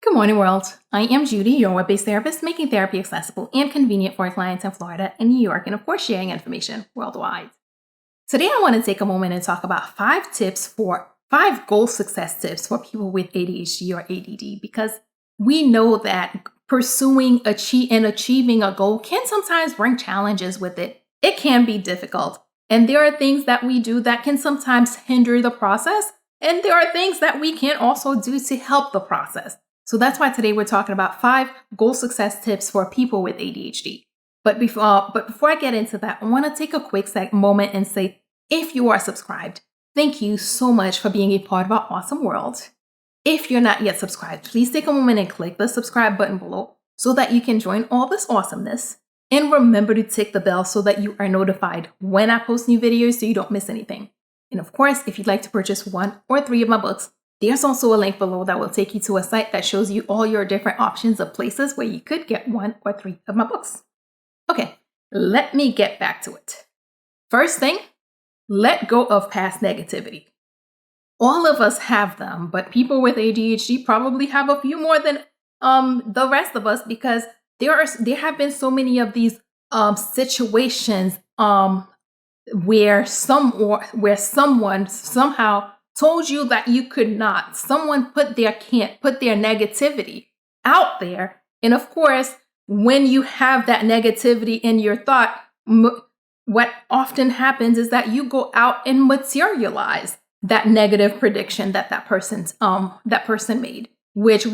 Good morning, world. I am Judy, your web-based therapist, making therapy accessible and convenient for clients in Florida and New York, and of course, sharing information worldwide. Today, I want to take a moment and talk about five goal success tips for people with ADHD or ADD, because we know that pursuing and achieving a goal can sometimes bring challenges with it. It can be difficult, and there are things that we do that can sometimes hinder the process, and there are things that we can also do to help the process. So that's why today we're talking about 5 goal success tips for people with ADHD. But before I get into that, I want to take a quick moment and say, if you are subscribed, thank you so much for being a part of our awesome world. If you're not yet subscribed, please take a moment and click the subscribe button below so that you can join all this awesomeness. And remember to tick the bell so that you are notified when I post new videos so you don't miss anything. And of course, if you'd like to purchase 1 or 3 of my books, there's also a link below that will take you to a site that shows you all your different options of places where you could get 1 or 3 of my books. Okay, let me get back to it. First thing, let go of past negativity. All of us have them, but people with ADHD probably have a few more than the rest of us, because there have been so many of these situations where someone somehow told you that you could not. Someone put their negativity out there. And of course, when you have that negativity in your thought, what often happens is that you go out and materialize that negative prediction that person made, which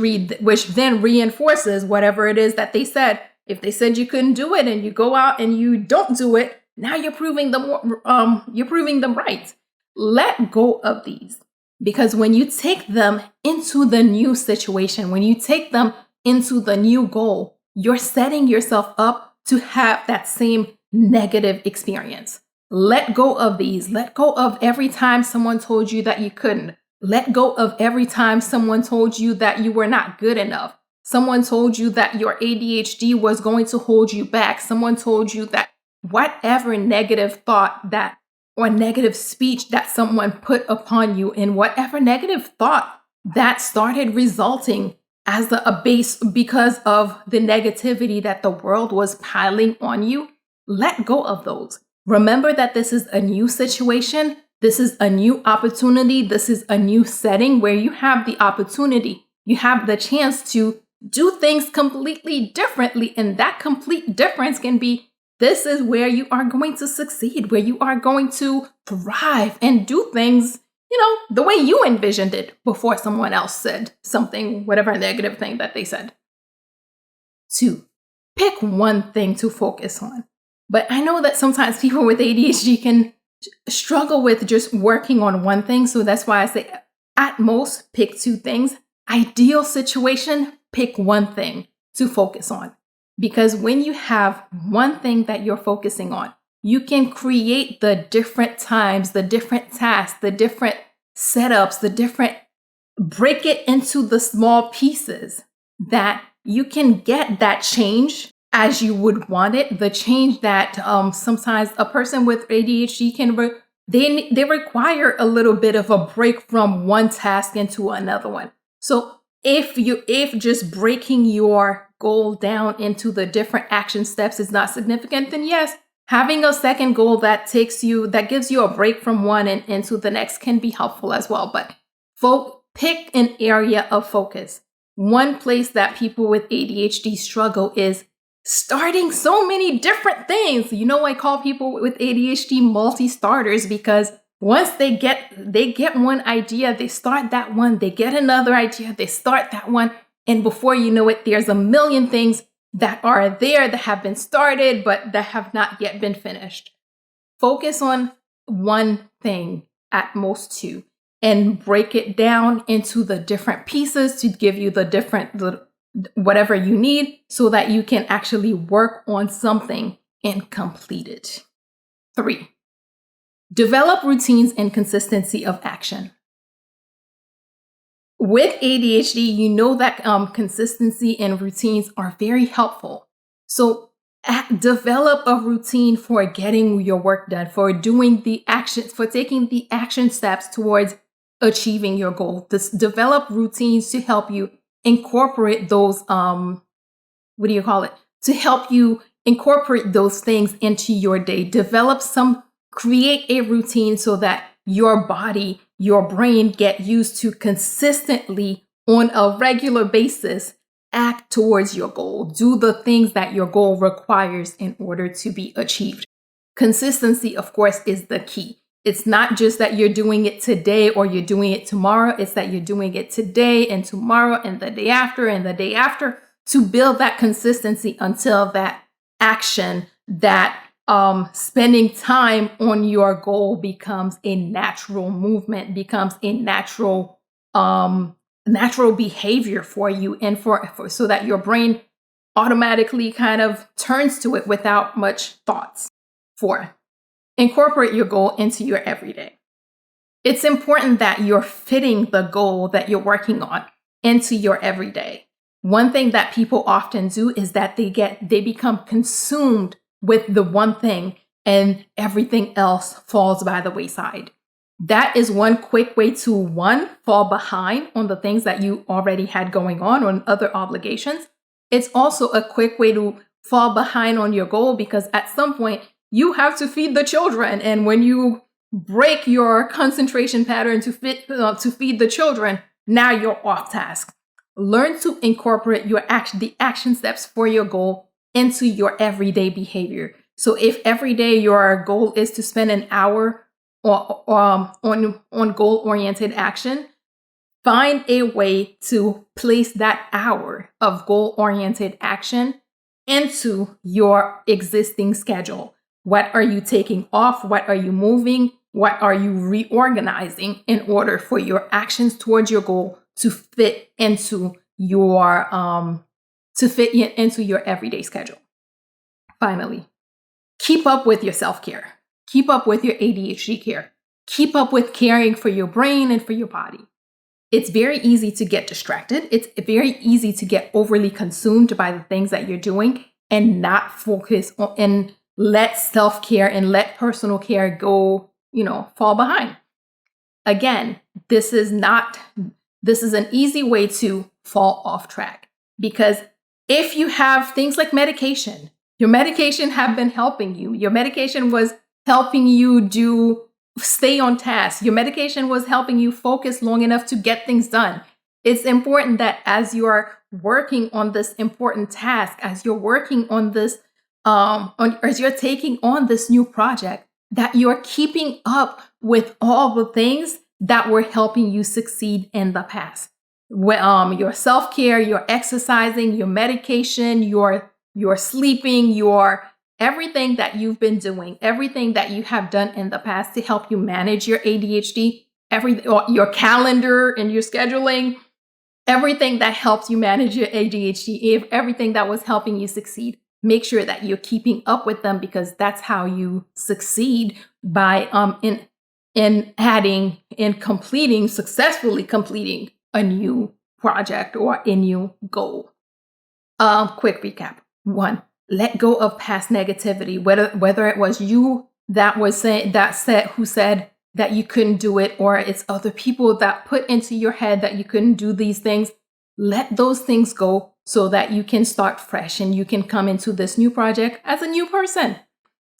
then reinforces whatever it is that they said. If they said you couldn't do it and you go out and you don't do it, now you're proving them right. Let go of these, because when you take them into the new situation, when you take them into the new goal, you're setting yourself up to have that same negative experience. Let go of these. Let go of every time someone told you that you couldn't. Let go of every time someone told you that you were not good enough. Someone told you that your ADHD was going to hold you back. Someone told you that whatever negative thought or negative speech that someone put upon you, and whatever negative thought that started resulting as a base because of the negativity that the world was piling on you, let go of those. Remember that this is a new situation. This is a new opportunity. This is a new setting where you have the opportunity. You have the chance to do things completely differently. And that complete difference can be, this is where you are going to succeed, where you are going to thrive and do things, the way you envisioned it before someone else said something, whatever negative thing that they said. 2, pick one thing to focus on. But I know that sometimes people with ADHD can struggle with just working on one thing. So that's why I say at most pick 2 things. Ideal situation, pick one thing to focus on. Because when you have one thing that you're focusing on, you can create the different times, the different tasks, the different setups, break it into the small pieces that you can get that change as you would want it. The change that sometimes a person with ADHD they require a little bit of a break from one task into another one. So if just breaking your goal down into the different action steps is not significant, then yes, having a second goal that gives you a break from one and into the next can be helpful as well. But pick an area of focus. One place that people with ADHD struggle is starting so many different things. I call people with ADHD multi-starters, because once they get one idea, they start that one, they get another idea, they start that one. And before you know it, there's a million things that are there that have been started, but that have not yet been finished. Focus on one thing, at most 2, and break it down into the different pieces to give you whatever you need so that you can actually work on something and complete it. 3, develop routines and consistency of action. With ADHD, you know that consistency and routines are very helpful. So develop a routine for getting your work done, for doing the actions, for taking the action steps towards achieving your goal. Develop routines to help you incorporate those, what do you call it? To help you incorporate those things into your day. Create a routine so that your body, your brain get used to consistently on a regular basis act towards your goal. Do the things that your goal requires in order to be achieved. Consistency, of course, is the key. It's not just that you're doing it today or you're doing it tomorrow. It's that you're doing it today and tomorrow and the day after and the day after to build that consistency until that action, that spending time on your goal becomes a natural movement, becomes a natural behavior for you, and for so that your brain automatically kind of turns to it without much thoughts. 4, incorporate your goal into your everyday. It's important that you're fitting the goal that you're working on into your everyday. One thing that people often do is that they become consumed with the one thing and everything else falls by the wayside. That is one quick way to, fall behind on the things that you already had going on other obligations. It's also a quick way to fall behind on your goal because at some point you have to feed the children. And when you break your concentration pattern to feed the children, now you're off task. Learn to incorporate the action steps for your goal into your everyday behavior. So if every day your goal is to spend an hour on goal-oriented action, find a way to place that hour of goal-oriented action into your existing schedule. What are you taking off? What are you moving? What are you reorganizing in order for your actions towards your goal to fit into your everyday schedule? Finally, keep up with your self-care. Keep up with your ADHD care. Keep up with caring for your brain and for your body. It's very easy to get distracted. It's very easy to get overly consumed by the things that you're doing and not focus on and let self-care and let personal care go, fall behind. Again, this is an easy way to fall off track because if you have things like medication, your medication have been helping you. Your medication was helping you stay on task. Your medication was helping you focus long enough to get things done. It's important that as you are working on this important task, as you're working on this, as you're taking on this new project, that you're keeping up with all the things that were helping you succeed in the past. Your self-care, your exercising, your medication, your sleeping, your everything that you've been doing, everything that you have done in the past to help you manage your ADHD, your calendar and your scheduling, everything that helps you manage your ADHD, everything that was helping you succeed. Make sure that you're keeping up with them because that's how you succeed by successfully completing a new project or a new goal. Quick recap. 1, let go of past negativity, whether it was you who said that you couldn't do it, or it's other people that put into your head that you couldn't do these things. Let those things go so that you can start fresh and you can come into this new project as a new person.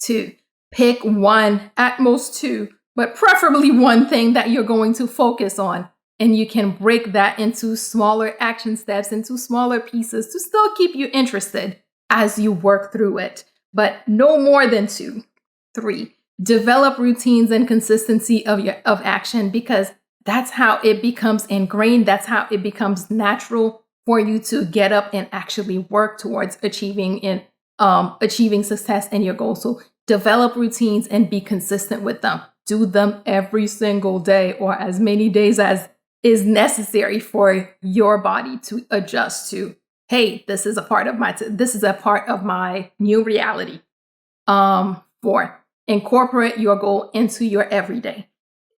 2, pick 1, at most 2, but preferably 1 thing that you're going to focus on. And you can break that into smaller action steps, into smaller pieces to still keep you interested as you work through it, but no more than 2. 3, develop routines and consistency of action because that's how it becomes ingrained. That's how it becomes natural for you to get up and actually work towards achieving success in your goals. So develop routines and be consistent with them. Do them every single day or as many days as is necessary for your body to adjust to. Hey, this is a part of my new reality. 4, incorporate your goal into your everyday.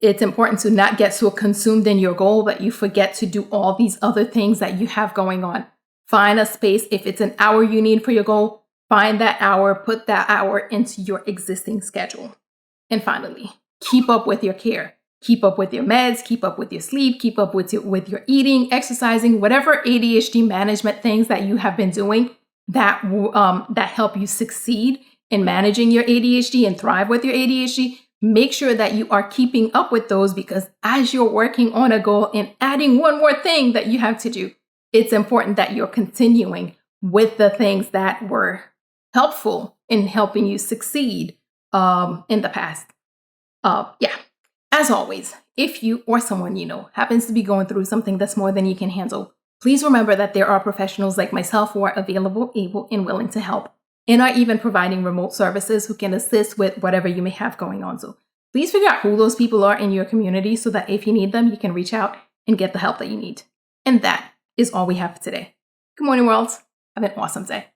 It's important to not get so consumed in your goal that you forget to do all these other things that you have going on. Find a space. If it's an hour you need for your goal, find that hour, put that hour into your existing schedule. And finally, keep up with your care. keep up with your meds, keep up with your sleep, keep up with your eating, exercising, whatever ADHD management things that you have been doing that help you succeed in managing your ADHD and thrive with your ADHD. Make sure that you are keeping up with those, because as you're working on a goal and adding one more thing that you have to do, it's important that you're continuing with the things that were helpful in helping you succeed in the past. As always, if you or someone you know happens to be going through something that's more than you can handle, please remember that there are professionals like myself who are available, able, and willing to help, and are even providing remote services who can assist with whatever you may have going on. So please figure out who those people are in your community so that if you need them, you can reach out and get the help that you need. And that is all we have for today. Good morning, world. Have an awesome day.